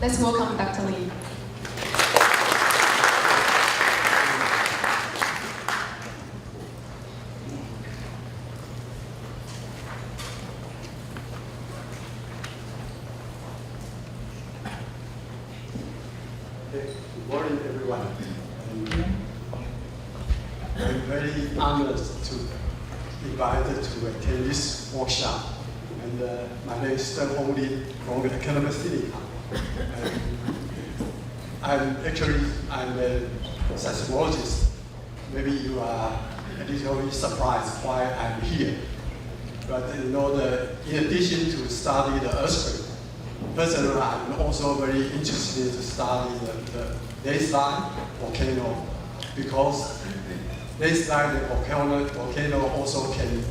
Let's welcome Dr. Lee. Good morning, everyone. I'm very honored to be invited to attend this workshop. And my name is Lee Lee from the Academic City. I'm a seismologist. Maybe you are a little surprised why I'm here. But you know, in addition to study the earthquake, personally, I'm also very interested to study the landslide volcano, because landslide volcano also can,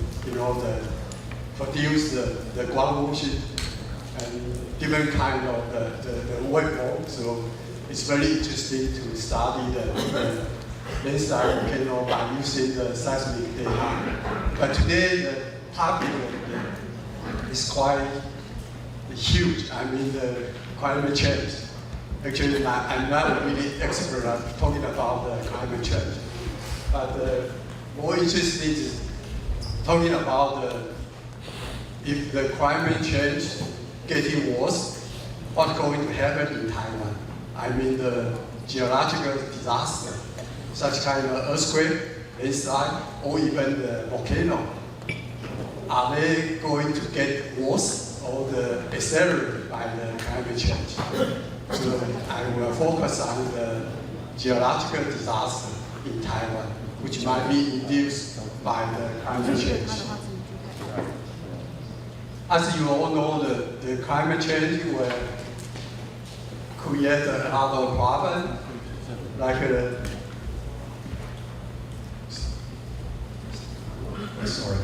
produce the ground motion and different kind of the waveform. So it's very interesting to study the landslide volcano by using the seismic data. But today the topic is quite huge. I mean, the climate change. Actually, I'm not really expert at talking about the climate change. But more interested is talking about if the climate change getting worse, what's going to happen in Taiwan. I mean, the geological disaster, such kind of earthquake, landslide, or even the volcano. Are they going to get worse or accelerated by the climate change? So I will focus on the geological disaster in Taiwan, which might be induced by the climate change. As you all know, the climate change will create a lot of problems, like sorry.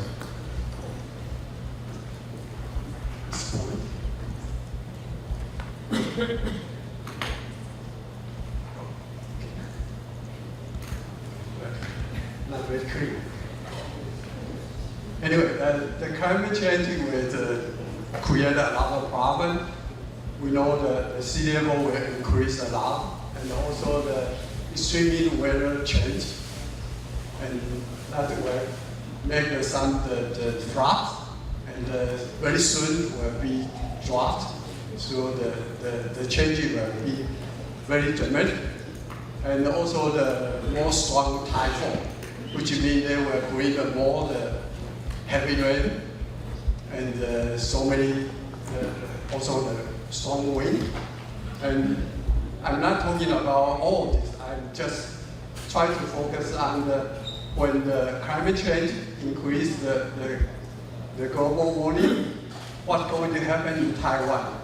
Not very clear. Anyway, the climate change will create a lot of problems. We know the sea level will increase a lot, and also the extreme weather change, and that will make the drought, and very soon will be drought. So the change will be very dramatic, and also the more strong typhoon, which means they will bring more the heavy rain, and so many also the strong wind. And I'm not talking about all this. I'm just trying to focus on when the climate change increase the global warming, what's going to happen in Taiwan.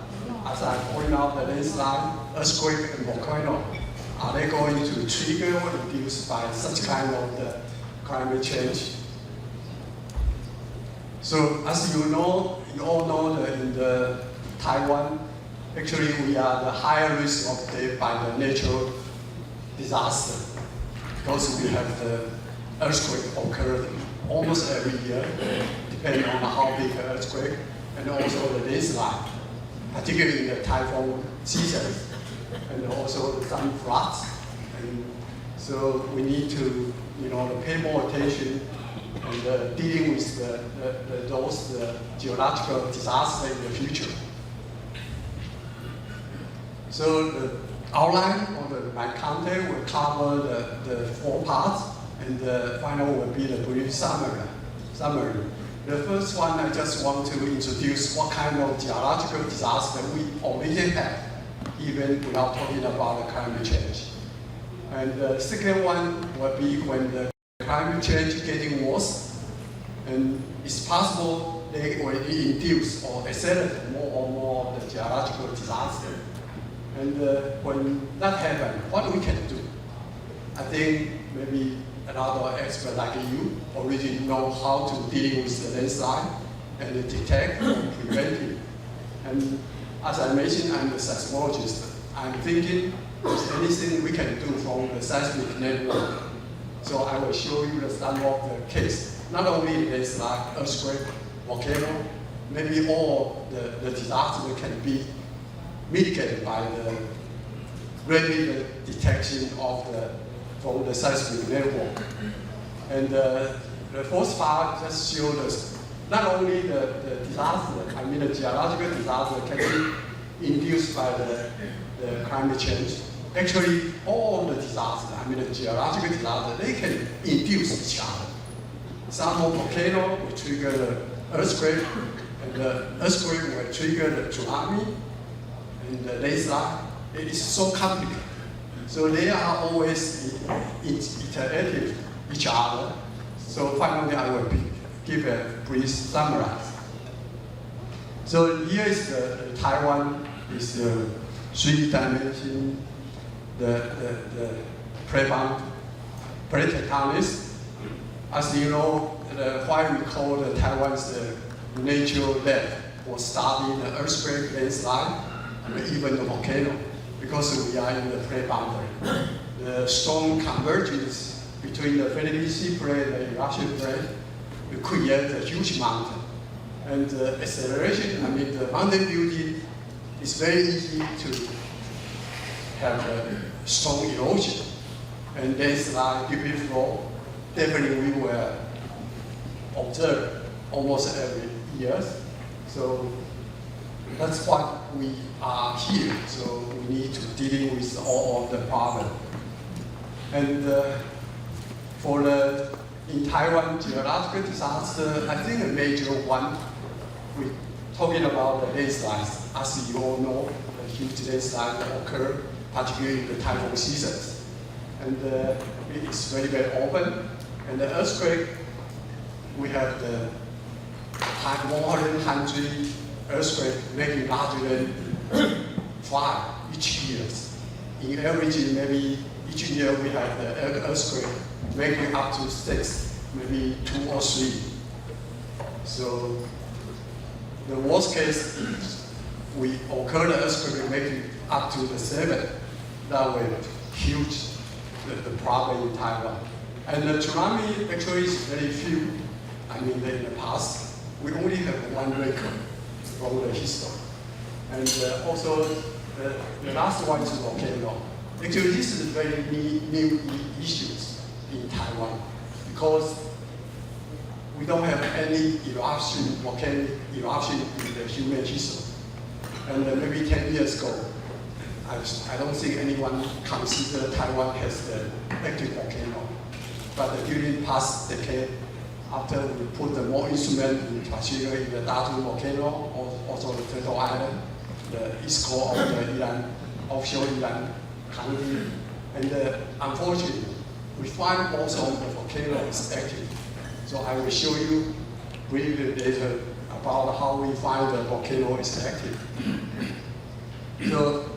As I point out, the landslide, earthquake, and volcano, are they going to trigger or induced by such kind of the climate change? So as you all know that in the Taiwan, actually we are the higher risk of death by the natural disaster, because we have the earthquake occurred almost every year, depending on how big the earthquake, and also the landslide, particularly in the typhoon season, and also some floods. And so we need to, pay more attention and dealing with those geological disasters in the future. So the outline of my content will cover the 4 parts, and the final will be the brief summary. The first one, I just want to introduce what kind of geological disaster we already have, even without talking about the climate change. And the second one will be when the climate change is getting worse, and it's possible they will induce or accelerate more and more of the geological disaster. And when that happens, what we can do? I think maybe a lot of experts like you already know how to deal with the landslide and detect and prevent it. And as I mentioned, I'm a seismologist. I'm thinking there's anything we can do from the seismic network. So I will show you some of the case. Not only landslide, earthquake, volcano, maybe all the disaster can be mitigated by the rapid detection of from the seismic network. And the fourth part just shows us not only the disaster, I mean the geological disaster can be induced by the climate change. Actually, all the disasters, I mean the geological disaster, they can induce each other. Some volcano will trigger the earthquake, and the earthquake will trigger the tsunami, and the landslide. It is so complicated. So they are always iterative each other. So finally, I will give a brief summary. So here is the Taiwan is the 3D dimension, the plate tectonics. As you know, why we call the Taiwan's natural lab for studying the earthquake, landslide, and even the volcano, because we are in the plate boundary. The strong convergence between the Philippine Sea plate and the Eurasian plate will create a huge mountain. And the acceleration, I mean the mountain building, is very easy to have a strong erosion. And landslide, debris flow, definitely we will observe almost every year. So that's what we are here. So we need to deal with all of the problems. And for the in Taiwan geological disaster, I think a major one, we're talking about the landslides. As you all know, the huge landslides occur, particularly in the typhoon seasons. And it's very, very open. And the earthquake, we have the 100 earthquake making larger than 5 each year. In average, maybe each year we have the earthquake making up to 6, maybe 2 or 3. So the worst case is we occur the earthquake making up to the 7. That will huge the problem in Taiwan. And the tsunami actually is very few. I mean, in the past, we only have one record from the history. And also, the last one is volcano. Actually, this is very new issues in Taiwan because we don't have any eruption, volcanic eruption in the human history. And maybe 10 years ago, I don't think anyone considered Taiwan has the active volcano. But during past decade, after we put more instruments, in particular in the Datu volcano, also the Turtle Island, the east coast of the Iran, offshore Iran country, and unfortunately, we find also the volcano is active. So I will show you briefly later about how we find the volcano is active. So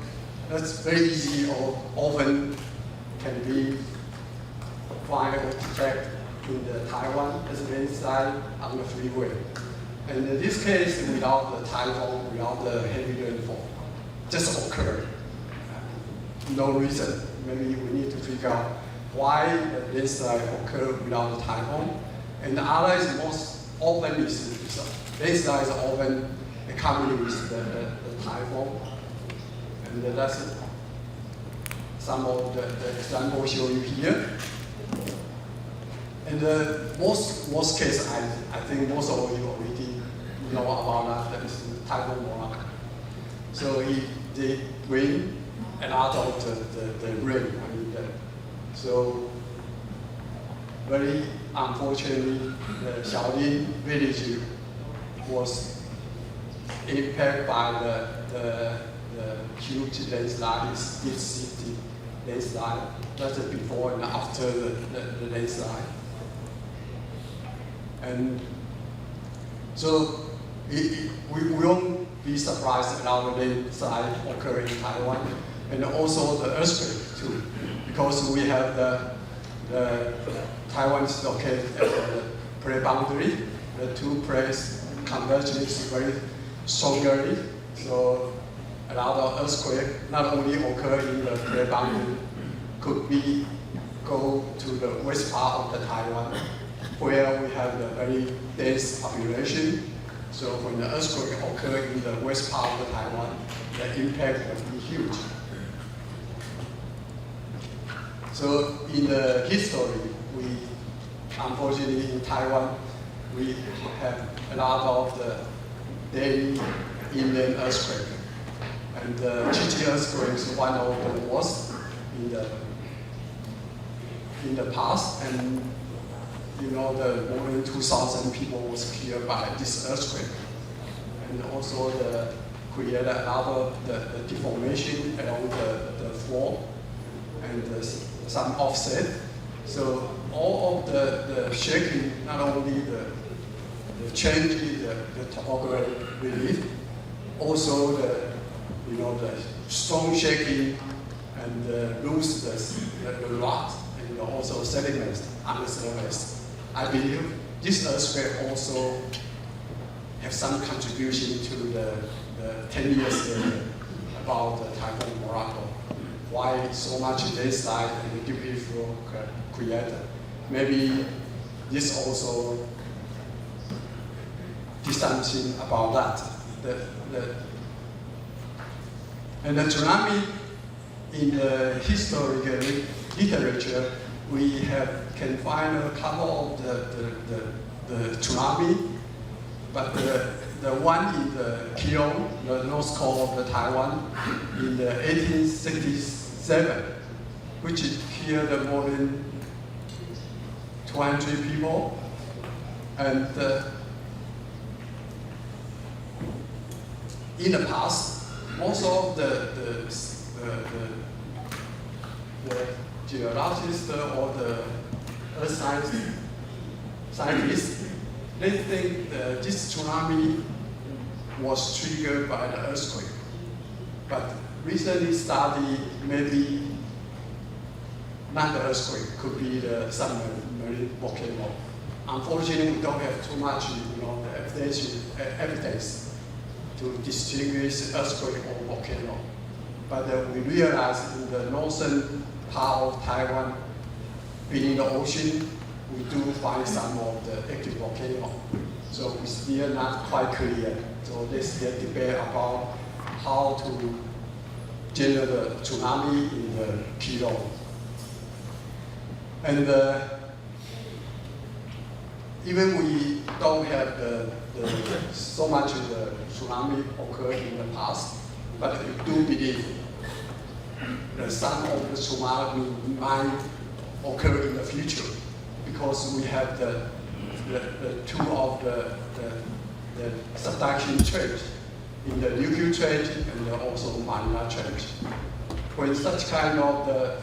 that's very easy or often can be find or detect in the Taiwan as a landslide on the freeway. And in this case, without the typhoon, without the heavy rainfall, just occurred. No reason. Maybe we need to figure out why the landslide occurred without the typhoon. And the other is most often is landslide is often accompanied with the typhoon. And that's some of the examples show you here. And the worst case, I think most of you already know about that is Typhoon Monarch. So they bring a lot of the rain. So very unfortunately, the Xiaolin village was impacted by the huge landslide, deep city landslide. That's before and after the landslide. And so we won't be surprised about the landslide occur in Taiwan, and also the earthquake too, because we have the Taiwan is located at the plate boundary. The two plates convergence very strongly, so a lot of earthquake not only occur in the plate boundary, could be go to the west part of the Taiwan, where we have a very dense population. So when the earthquake occurs in the west part of Taiwan, the impact will be huge. So in the history, unfortunately in Taiwan, we have a lot of the daily inland earthquake. And the Chichi earthquake is one of the worst in the past, and you know, the more than 2,000 people was killed by this earthquake. And also created a lot of the deformation along the floor and some offset. So all of the shaking, not only the change in the topographic relief, also the strong shaking and lose the rock and also sediments on the surface. I believe this earthquake also have some contribution to the 10 years later about the Typhoon Morocco. Why so much landslide and debris flow created? Maybe this also did something about that. And the tsunami in the historical literature, we can find a couple of the tsunami, but the one in the Keelung, the north coast of the Taiwan, in the 1867, which killed more than 200 people, and in the past, most of the geologists or the earth scientists, they think that this tsunami was triggered by the earthquake. But recently studied, maybe not the earthquake, could be the submarine volcano. Unfortunately, we don't have too much, the evidence to distinguish earthquake or volcano. But we realize in the northern part of Taiwan, being the ocean, we do find some of the active volcano. So it's still not quite clear. So there's still debate about how to generate the tsunami in the Keelung. And even we don't have so much of the tsunami occurred in the past, but we do believe that some of the tsunami might occur in the future because we have the two of the subduction trend in the Ryukyu trend and also Manila trend. When such kind of the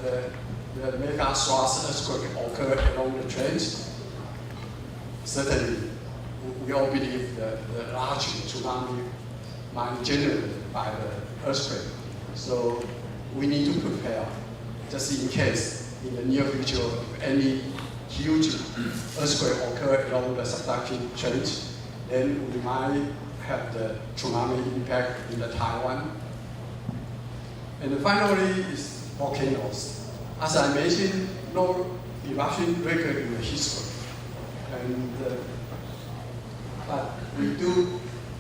mega thrust earthquake occur along the trends, certainly we all believe that the large tsunami might be generated by the earthquake. So we need to prepare just in case in the near future any huge earthquake occur along the subduction trend, then we might have the tsunami impact in the Taiwan. And finally is volcanoes. As I mentioned, no eruption record in the history. And but we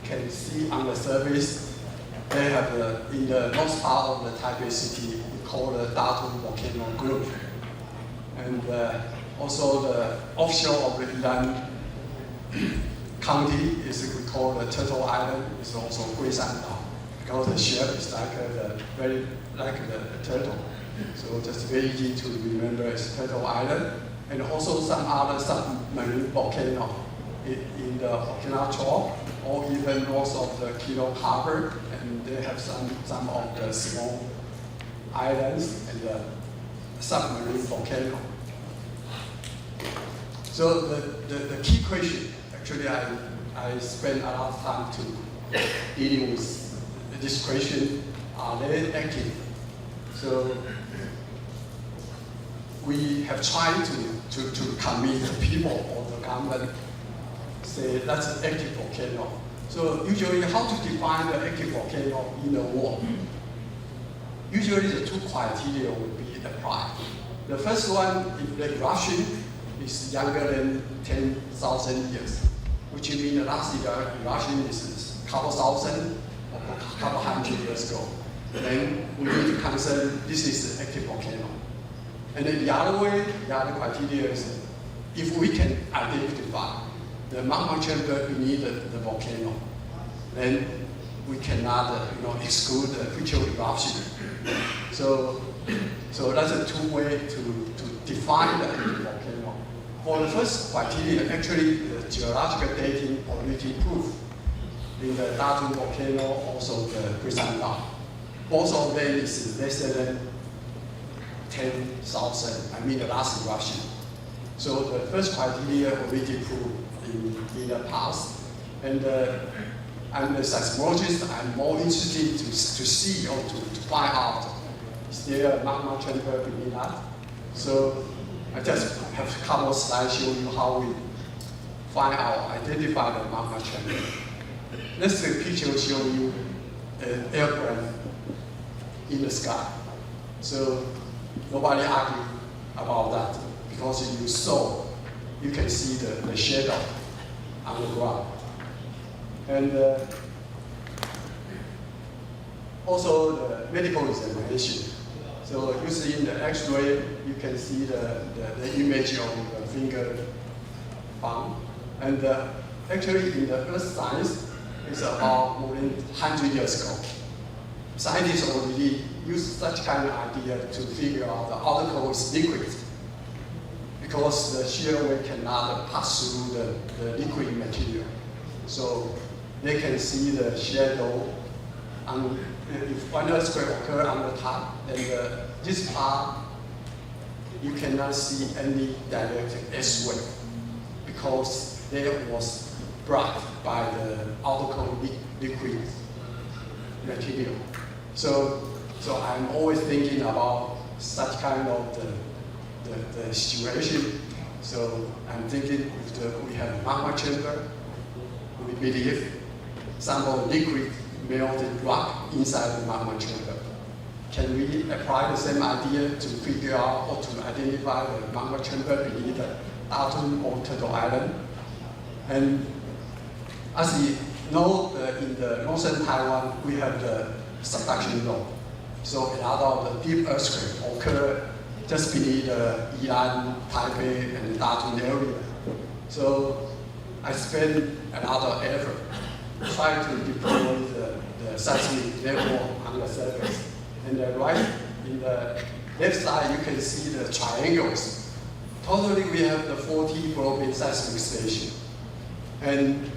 can see on the surface, they have in the north part of the Taipei city, we call the Datu volcano group. And also the offshore of the Yilan County is we call the Turtle Island, is also Guisandao, because the shape is very like the turtle. So just very easy to remember it's Turtle Island. And also some other submarine volcano in the Okinawa Trough, or even north of the Keelung Harbor, and they have some of the small islands and the submarine volcano. So the key question, actually I spent a lot of time to dealing with this question, are they active? So we have tried to convince the people or the government, say that's an active volcano. So usually how to define the active volcano in the world? Usually the two criteria will be applied. The first one, if the eruption is younger than 10,000 years. which means the last eruption is a couple thousand or a couple hundred years ago. Then we need to consider this is an active volcano. And then the other way, the other criteria is if we can identify the magma chamber beneath the volcano, then we cannot exclude the future eruption. So that's a two-way to define the active volcano. For the first criteria, actually the geological dating already proved in the Datun volcano, also the Brisbane Dam. Both of them is less than 10,000, I mean the last eruption. So the first criteria already proved in the past. And I'm a seismologist, I'm more interested to see or to find out, is there a magma chamber beneath that? So I just have a couple of slides show you how we find out, identify the magma chamber. Next picture show you an airplane in the sky. So nobody argue about that because you can see the shadow on the ground. And also the medical examination. So you see in the X-ray, you can see the image of the finger palm. And actually in the earth science, it's about more than 100 years ago. Scientists already used such kind of idea to figure out the outer core is liquid because the shear wave cannot pass through the liquid material. So they can see the shadow. If one earthquake occurs on the top, then this part, you cannot see any direct S wave because they was blocked by the outer core liquid material. So I'm always thinking about such kind of the situation. So I'm thinking if we have magma chamber, we believe some of the liquid melted rock inside the magma chamber. Can we apply the same idea to figure out or to identify the magma chamber beneath the Datun or Turtle Island? And as you know, in the northern Taiwan, we have the subduction zone. So a lot of the deep earthquakes occur just beneath the Yilan, Taipei, and the Datun area. So I spend a lot of effort trying to deploy the seismic network on the surface. And in the left side, you can see the triangles. Totally, we have the 40 global seismic stations. And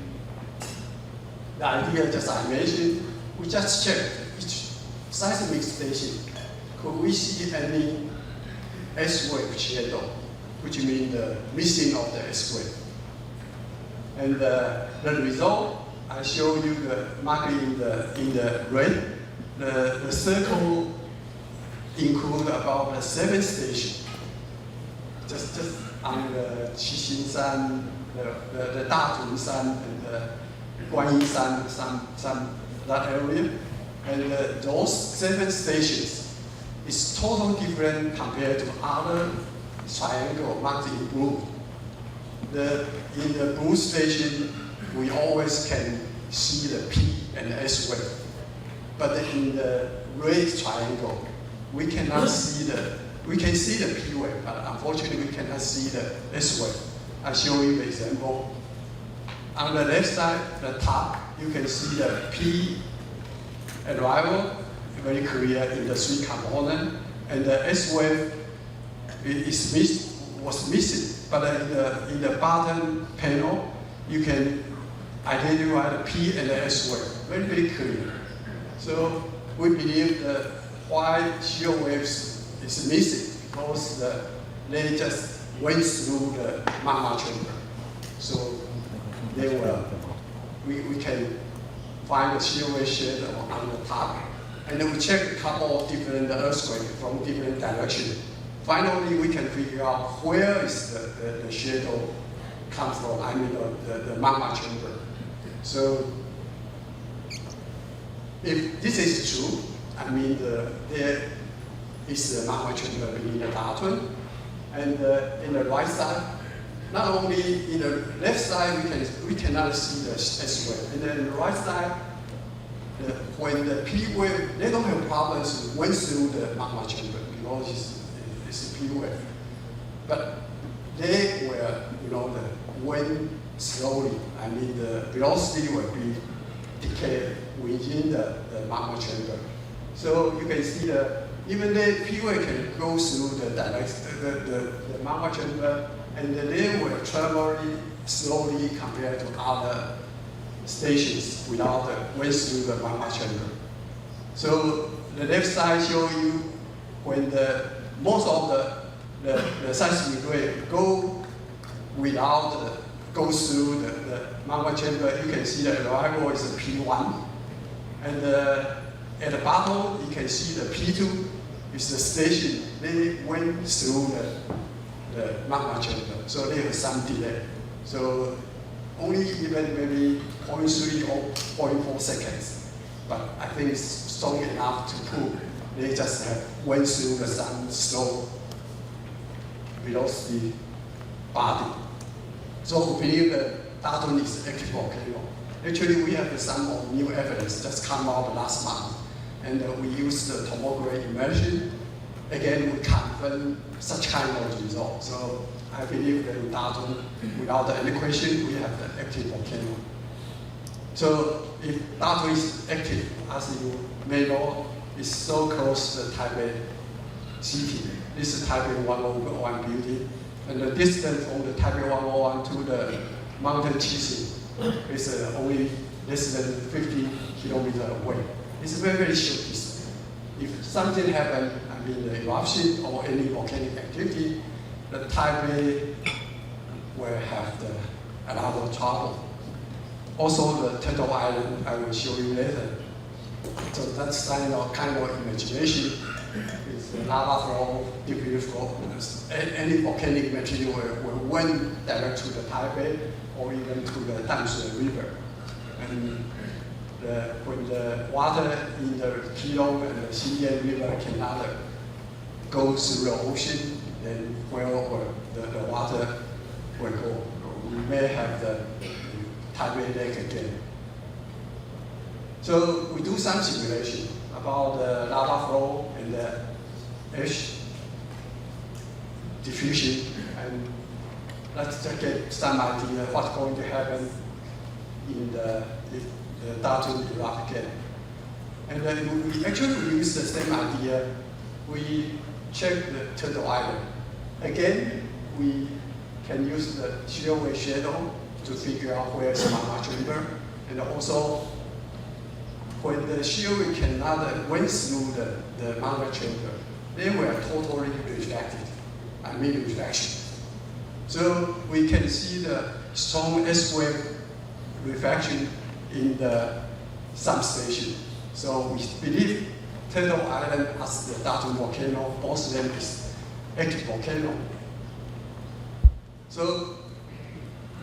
the idea, just I mentioned, we just checked each seismic station. Could we see any S-wave shadow, which means the missing of the S-wave? And the result, I show you the marking in the red. The circle include about 7 stations. Just on the Qixing the Datun San, and the Guanyin San, that area. And those 7 stations is totally different compared to other triangle marked in blue. In the blue station, we always can see the P and the S wave. But in the red triangle, we cannot see we can see the P wave, but unfortunately we cannot see the S wave. I show you the example. On the left side, the top, you can see the P arrival, very clear in the 3 components, and the S wave was missing. But in the bottom panel, you can identify the P and the S wave, very, very clear. So we believe that why shear waves is missing because they just went through the magma chamber. So we can find the shear wave shadow on the top. And then we check a couple of different earthquakes from different directions. Finally, we can figure out where is the shadow come from, I mean the magma chamber. So if this is true, I mean there is a magma chamber beneath the Datun. And in the right side, not only in the left side we cannot see the S wave, and then the right side, when the P wave, they don't have problems went through the magma chamber because it's a P wave, but they were, the wind slowly. I mean, the velocity will be decayed within the magma chamber. So you can see even the P wave can go through the magma chamber, and they will travel slowly compared to other stations without went through the magma chamber. So the left side show you when most of the seismic wave go through the magma chamber. You can see the arrival is a P1, and at the bottom you can see the P2 is the station. They went through the magma chamber, so they have some delay. So only even maybe 0.3 or 0.4 seconds, but I think it's strong enough to prove they just went through the some slow velocity body. So we believe that Datun is active volcano. Actually, we have some new evidence just come out last month, and we use the tomography immersion. Again, we confirm such kind of result. So I believe that in Datun, without any question, we have the active volcano. So if Datun is active, as you may know, it's so close to Taipei city. This is Taipei 101 building, and the distance from the Taipei 101 to the mountain Qixing is only less than 50 kilometers away. It's a very, very short distance. If something happens, I mean the eruption or any volcanic activity, the Taipei will have a lot of trouble. Also, the Turtle Island, I will show you later. So that's kind of imagination. It's lava flow, debris flow. Any volcanic material will went direct to the Taipei or even to the Danshui River. And when the water in the Keelung and the Xinjiang River cannot go through the ocean, then where the water will go. We may have the Taipei Lake again. So we do some simulation about the lava flow and the ash diffusion, and let's get some idea what's going to happen if the Datun erupt again. And then we actually use the same idea. We check the Turtle Island. Again, we can use the shear wave shadow to figure out where is the magma chamber, and also when the shear wave cannot went through the magma chamber, they were totally reflected. I mean reflection. So we can see the strong S-wave reflection in the substation. So we believe Turtle Island as the Datun volcano, both of them is active volcano. So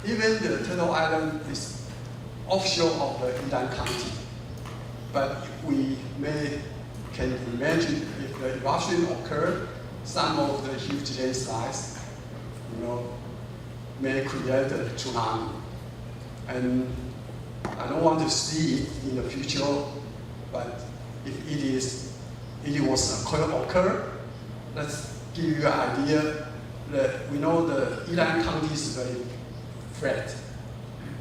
even the Turtle Island is offshore of the Yilan County, but we can imagine if the eruption occurred, some of the huge landslides, may create a tsunami. And I don't want to see it in the future, but if it was occur, let's give you an idea that we know the Yilan County is very flat.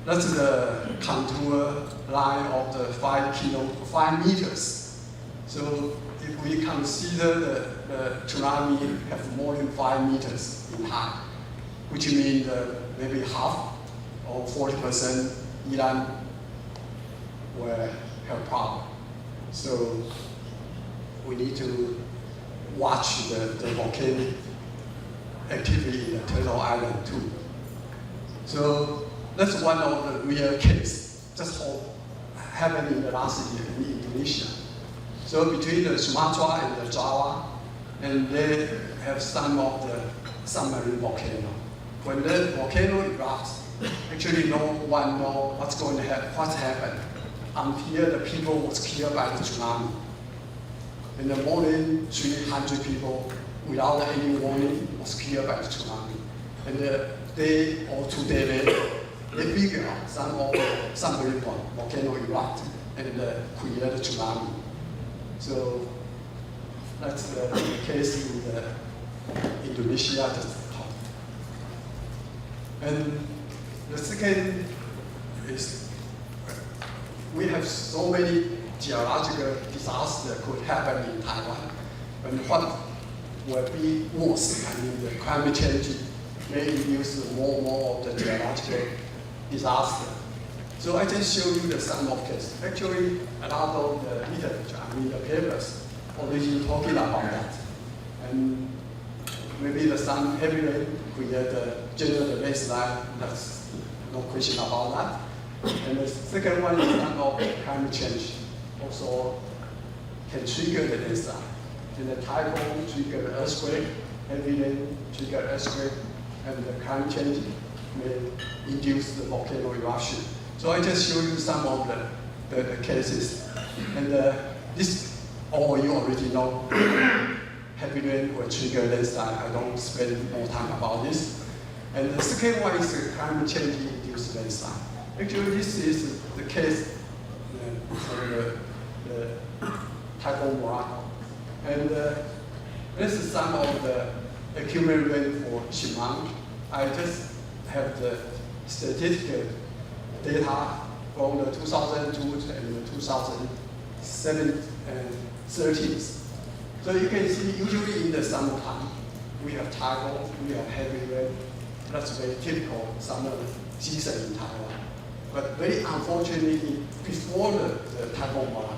That's the contour line of the 5 meters. So if we consider the tsunami have more than 5 meters in height, which means maybe half or 40% Yilan will have problem. So we need to watch the volcanic activity in the Turtle Island too. So that's one of the real cases, just happened in the last year in Indonesia. So between the Sumatra and the Java, and they have some of the submarine volcano. When the volcano erupts, actually no one knows what's going to happen, what's happened, until the people was killed by the tsunami. In the morning, 300 people, without any warning, was killed by the tsunami. And day or 2 days later, they figure out some volcano erupt and create a tsunami. So that's the case in Indonesia at the top. And the second is we have so many geological disasters could happen in Taiwan. And what will be worse, the climate change may induce more of the geological disaster. So I just show you some of cases. Actually, a lot of the literature, the papers, already talking about that. And maybe the sun heavy rain create a general landslide. That's no question about that. And the second one is some of climate change. Also can trigger the landslide. And the typhoon trigger the earthquake, heavy rain trigger earthquake, and the climate change may induce the volcano eruption. So I just show you some of the cases. And this, all you already know, heavy rain will trigger landslide. I don't spend more time about this. And the second one is climate change induced landslide. Actually, this is the case for the Typhoon Morocco. And this is some of the accumulated rain for Shimang. I just have the statistical data from the 2002 and the 2007 and 13. So you can see usually in the summertime, we have typhoon, we have heavy rain. That's very typical summer season in Taiwan. But very unfortunately, before the Typhoon Morocco,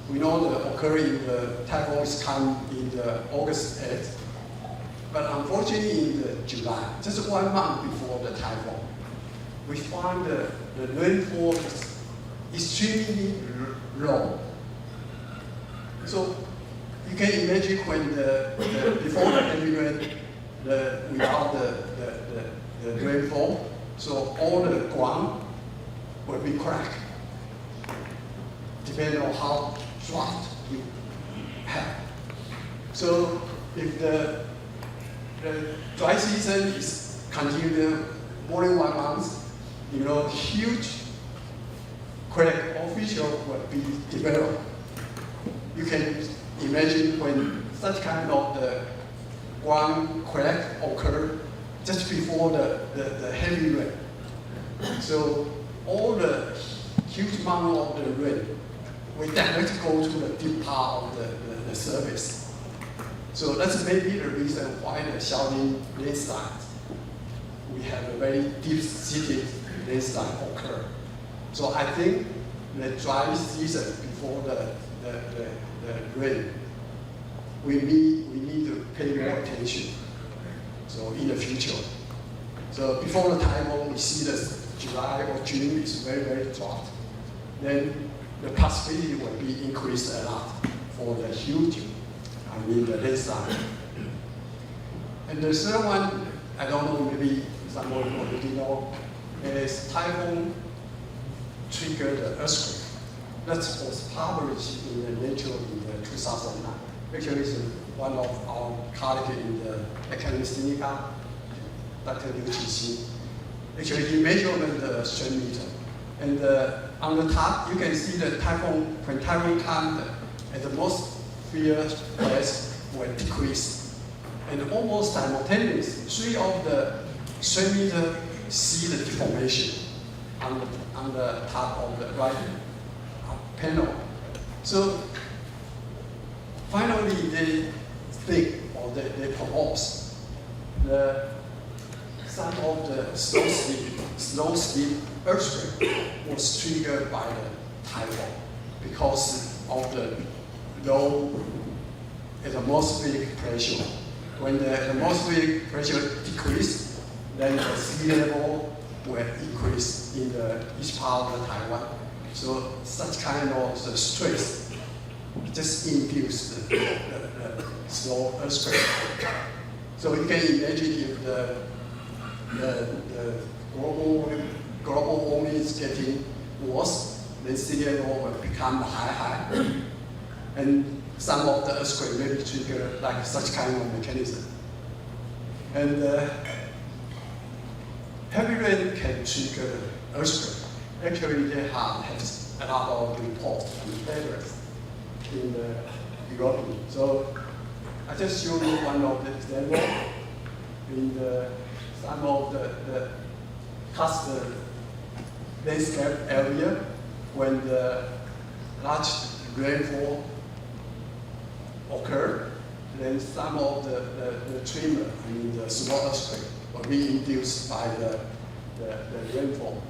we know the occurring the typhoons come in the August 8th. But unfortunately in the July, just 1 month before the typhoon, we find the rainfall is extremely low. So you can imagine when before the heavy rain, without the rainfall, so all the ground will be cracked, depending on how drought you have. So if the dry season is continued more than 1 month, huge crack or fissure will be developed. You can imagine when such kind of the ground crack occur just before the heavy rain. So all the huge amount of the rain will directly go to the deep part of the surface. So that's maybe the reason why the Shaolin landslide, we have a very deep-seated landslide occur. So I think the dry season before the rain, we need to pay more attention. So in the future. So before the typhoon, we see that July or June is very, very dry. Then the possibility will be increased a lot for the huge, the landslide. And the third one, I don't know, maybe someone already know, is typhoon triggered the earthquake. That was published in the Nature in 2009. Actually, it's one of our colleagues in the academic Sinica, Dr. Liu Qixin. Actually, he measured the strand meter. And on the top, you can see the typhoon, when typhoon comes, at the most fierce place will decrease. And almost simultaneously, 3 of the strand meter see the deformation on the top of the right panel. So finally, they think, or they propose, some of the snow slip earthquake was triggered by the typhoon because of the low atmospheric pressure. When the atmospheric pressure decreases, then the sea level will increase in the east part of Taiwan. So such kind of stress just induce the snow earthquake. So you can imagine if the global warming is getting worse, then sea level will become high. And some of the earthquake may be triggered like such kind of mechanism. And heavy rain can trigger earthquake. Actually, they have a lot of reports and papers in the Europe. So I just show you one of the examples in some of the cluster landscape area when the large rainfall occur, then some of the tremor, the small earthquake, will be induced by the rainfall.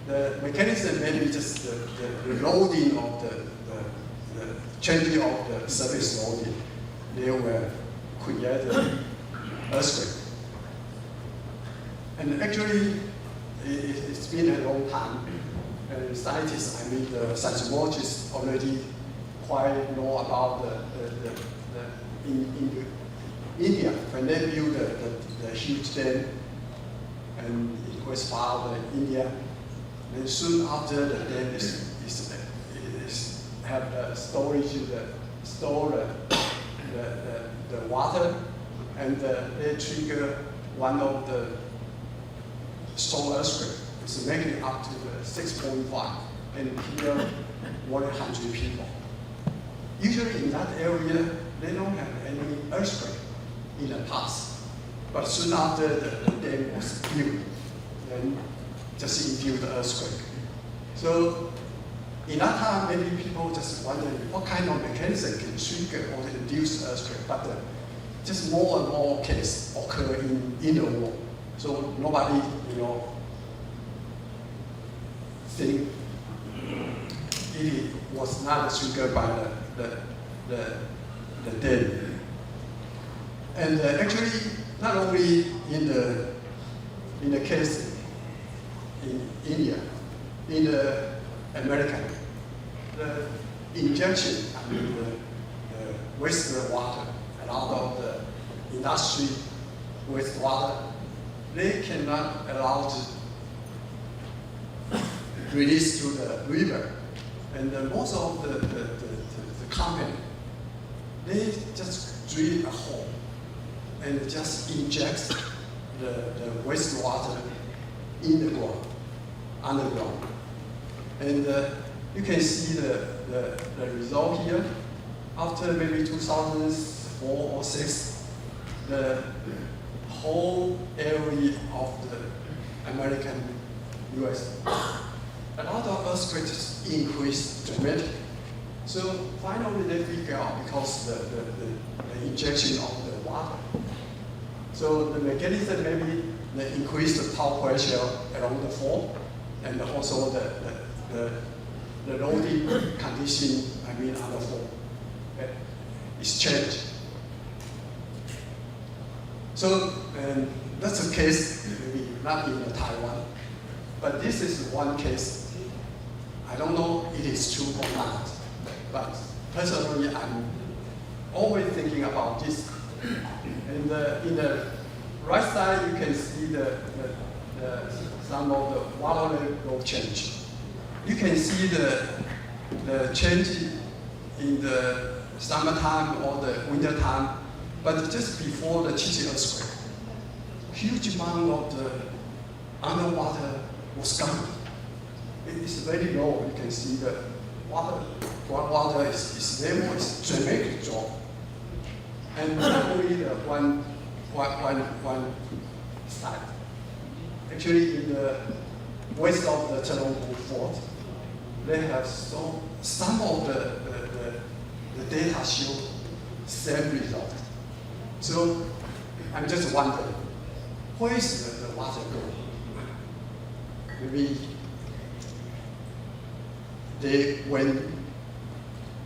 The mechanism may be just the loading of the changing of the surface loading. They will create an earthquake. And actually, it's been a long time. And scientists, the seismologists already quite know about in India, when they built the huge dam, and it was found in India. And soon after the dam have the storage to store the water, and they trigger one of the strong earthquake. It's making up to 6.5 and kill 100 people. Usually in that area, they don't have any earthquake in the past. But soon after the dam was built, then just induced the earthquake. So in that time, maybe people just wondering what kind of mechanism can trigger or induce earthquake. But just more and more cases occur in the world. So nobody, think it was not triggered by the dam. And actually, not only in the case in India, in the America, the injection, the wastewater, and out of the industry wastewater, they cannot allow to release to the river. And most of the company, they just drill a hole and just inject the wastewater in the ground, underground. And you can see the result here. After maybe 2004 or 6, the whole area of the American US, a lot of earthquakes increased dramatically. So finally they figure out because the injection of the water. So the mechanism maybe they increase the tau pressure along the fault, and also the loading condition, on the fault is changed. So that's a case maybe not in Taiwan, but this is one case. I don't know if it is true or not, but personally I'm always thinking about this. And in the right side you can see some of the water level change. You can see the change in the summertime or the winter time, but just before the Chichi earthquake, huge amount of the underwater was gone. It's very low. You can see the groundwater is level is dramatically drop. And not only the one side. Actually, in the west of the Chelonggu Fort, they have some of the data show same result. So I'm just wondering, where is the water going? Maybe they went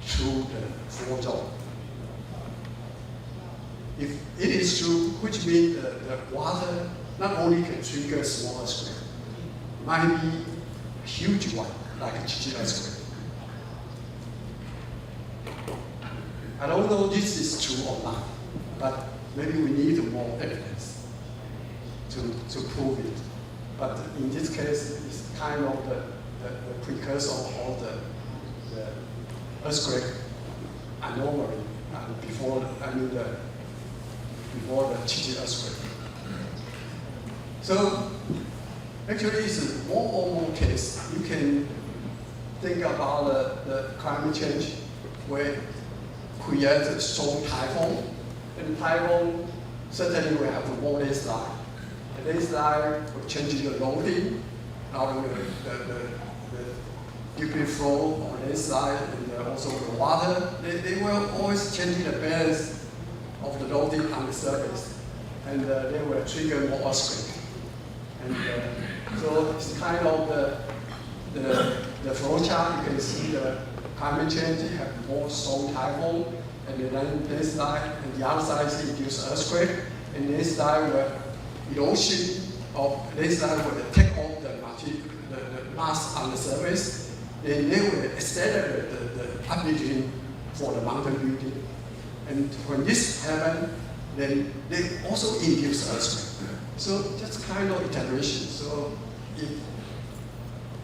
through the fault zone. If it is true, which means the water not only can trigger small earthquake, might be a huge one, like a Chichi earthquake. I don't know if this is true or not, but maybe we need more evidence to prove it. But in this case, it's kind of the precursor of the earthquake anomaly before the Chichi earthquake. So actually, it's more and more case. You can think about the climate change where create a strong typhoon, and typhoon certainly will have more landslide. The landslide will change the loading, not only the debris flow or landslide, and also the water. They will always change the balance of the loading on the surface, and they will trigger more earthquake. And so it's kind of the flow chart. You can see the climate change have more strong typhoon, and then this side, and the other side is induced earthquake, and this side will erosion of this side will take off the mass on the surface, then they will accelerate the uplifting for the mountain building. And when this happens, then they also induce earthquake. So that's kind of iteration. So if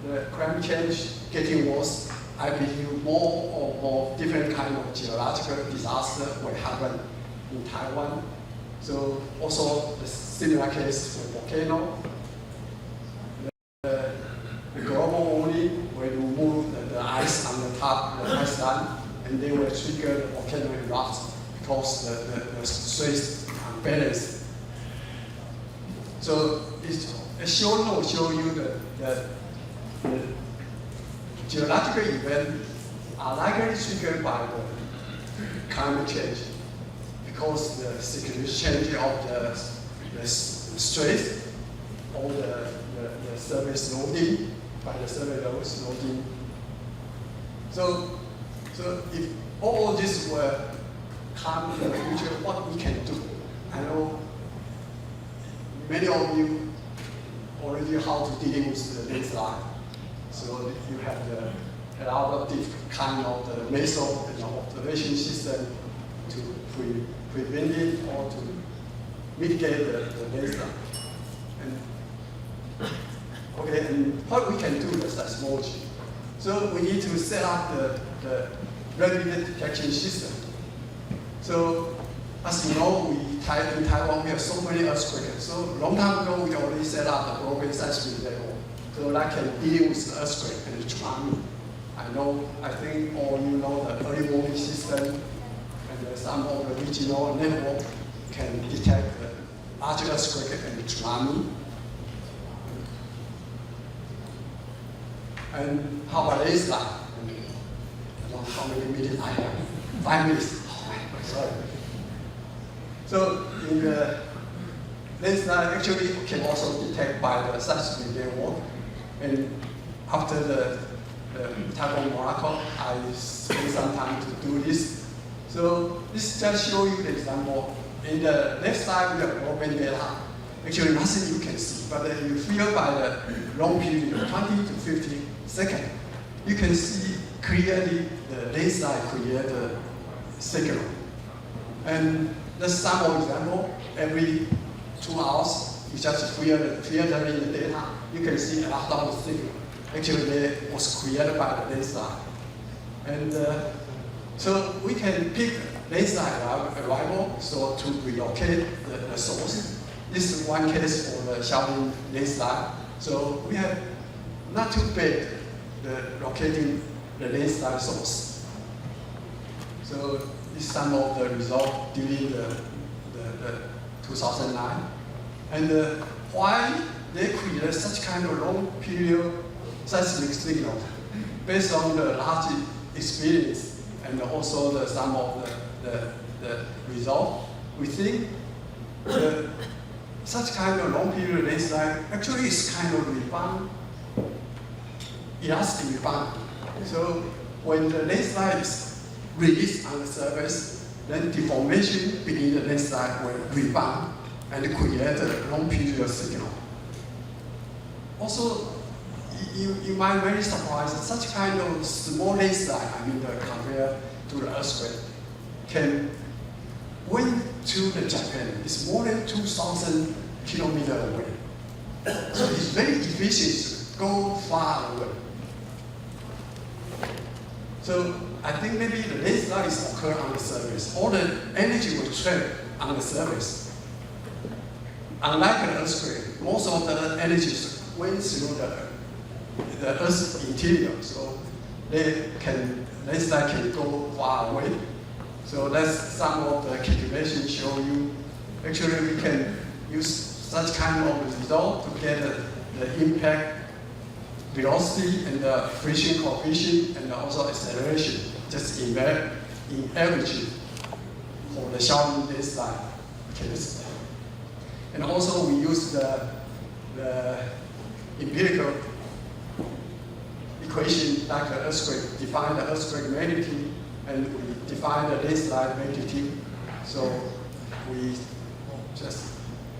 the climate change getting worse, I believe more and more different kind of geological disaster will happen in Taiwan. So also the similar case for volcano. The global warming will remove the ice on the top of the ice land, and they will trigger the volcano erupt because the straits unbalanced. So a short note show you the geological events are likely triggered by the climate change because the circulation change of the straits or the surface loading by the surface loading. So if all this were come in the future, what we can do? I know many of you already how to deal with the landslide. So you have a lot of different kind of the method and observation system to prevent it or to mitigate the landslide. And what we can do is seismology. So we need to set up the rapid detection system. So as you know, in Taiwan we have so many earthquakes. So a long time ago we already set up the global seismic level. So that can deal with the earthquake and the tsunami. I think all you know the early warning system and some of the regional network can detect the large earthquake and the tsunami. And how about landslide? I don't know how many minutes I have. 5 minutes. Oh, sorry. So in the landslide actually can also detect by the seismic network. And after the Typhoon Morocco, I spent some time to do this. So this just show you the example. In the left side we have broadband data. Actually nothing you can see, but you feel by the long period, 20 to 50 seconds, you can see clearly the landslide create a signal. And the sample example, every 2 hours, you just filter in the data, you can see a lot of signal. Actually, they was created by the landslide. And so we can pick landslide arrival, so to relocate the source. This is one case for the Xiaolin landslide. So we have not too bad locating the landslide source. So this is some of the result during the 2009. And why they create such kind of long period seismic signal based on the large experience and also some of the result. We think such kind of long period landslide actually is kind of rebound, elastic rebound. So when the landslide is released on the surface, then deformation beneath the landslide will rebound and create a long period signal. Also, you might be very surprised that such kind of small landslide, compared to the earthquake, can went to the Japan. It's more than 2,000 kilometers away. So it's very efficient to go far away. So I think maybe the landslide is occur on the surface. All the energy will trap on the surface. unlike an earthquake, most of the energy went through the Earth's interior, so landslide can go far away. So that's some of the calculations show you. Actually, we can use such kind of result to get the impact velocity and the friction coefficient and also acceleration, just in average for the Shaolin landslide case. And also we use the empirical equation like the earthquake, define the earthquake magnitude, and we define the landslide magnitude. So we just,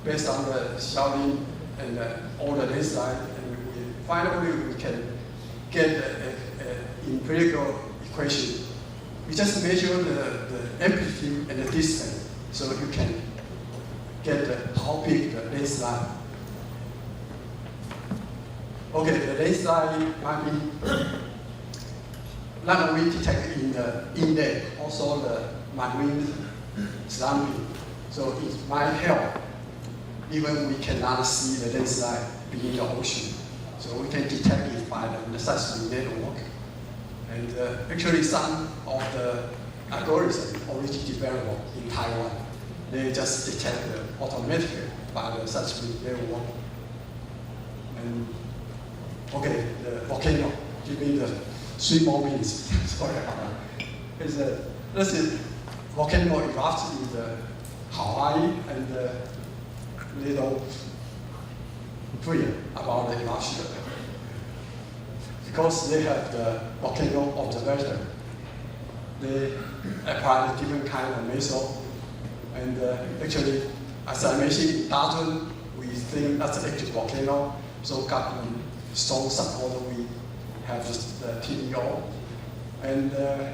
based on the Shaolin and all the landslide, and finally we can get an empirical equation. We just measure the amplitude and the distance, so you can get how big the landslide. Okay, the landslide might be not only detected in the inlet, also the marine slumping. So it might help, even we cannot see the landslide beneath the ocean. So we can detect it by the seismic network. And actually some of the algorithms already developed in Taiwan. They just detect automatically by the seismic network. And okay, the volcano, give me the 3 more minutes. Sorry about that. This is volcano erupted in the Hawaii, and little fear about the eruption. Because they have the volcano observatory, they apply a different kind of method. And actually, as I mentioned, in Darton, we think that's an active volcano, so government strong support, we have the TDO. And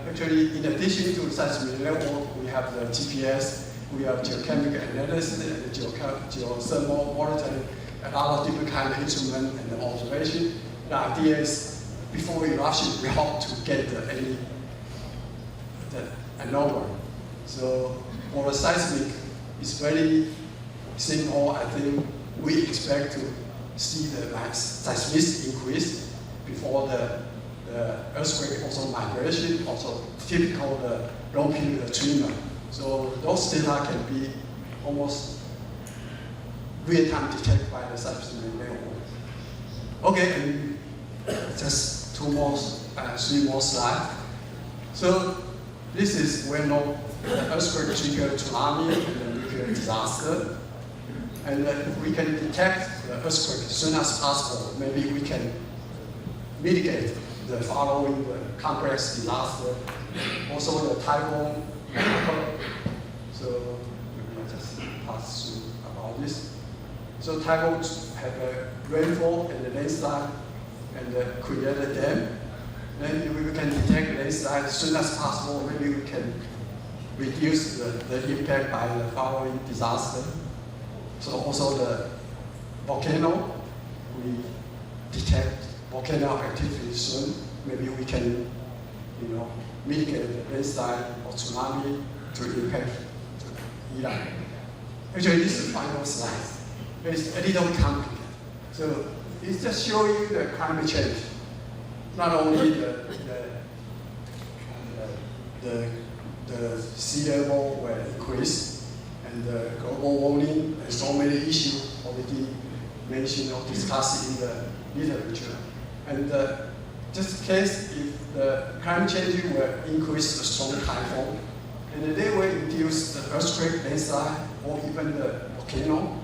actually, in addition to seismic network, we have the GPS, we have geochemical analysis, and geothermal monitoring, a lot of different kind of instruments and observation. The idea is, before eruption, we hope to get the anomaly. So for the seismic, it's very simple. I think we expect to see the seismic increase before the earthquake, also migration, also typical the long period treatment. So those data can be almost real-time detected by the seismic network. Okay, and just 3 more slides. So this is well known, the earthquake triggered tsunami and the nuclear disaster. And if we can detect the earthquake as soon as possible, maybe we can mitigate the following the complex disaster. Also the typhoon. So let me just pass through about this. So typhoons have a rainfall and the landslide and create a dam. Then if we can detect landslide as soon as possible, maybe we can reduce the impact by the following disaster. So also the volcano, we detect volcano activity soon. Maybe we can, mitigate the landslide or tsunami to impact Iran. Actually, this is the final slide. It's a little complicated. So it's just showing you the climate change. Not only the sea level will increase, and the global warming, and so many issues already mentioned or discussed in the literature. And just in case if the climate change will increase the strong typhoon, and they will induce the earthquake, landslide, or even the volcano.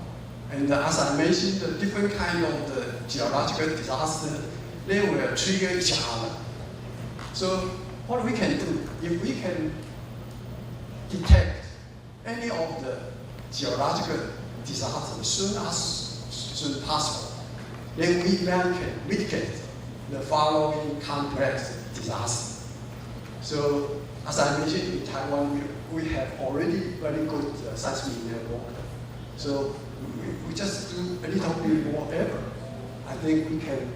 And as I mentioned, the different kind of the geological disaster, they will trigger each other. So what we can do, if we can detect any of the geological disasters as soon as possible, then we can mitigate the following complex disasters. So as I mentioned, in Taiwan, we have already very good seismic network. So we just do a little bit more effort. I think we can,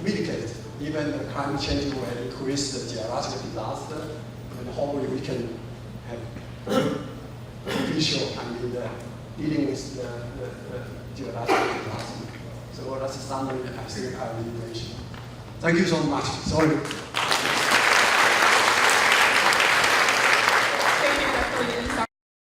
mitigate even the climate change will increase the geological disaster, and hopefully we can have visual, dealing with the geological disaster. So that's a summary I think I really mentioned. Thank you so much. Sorry.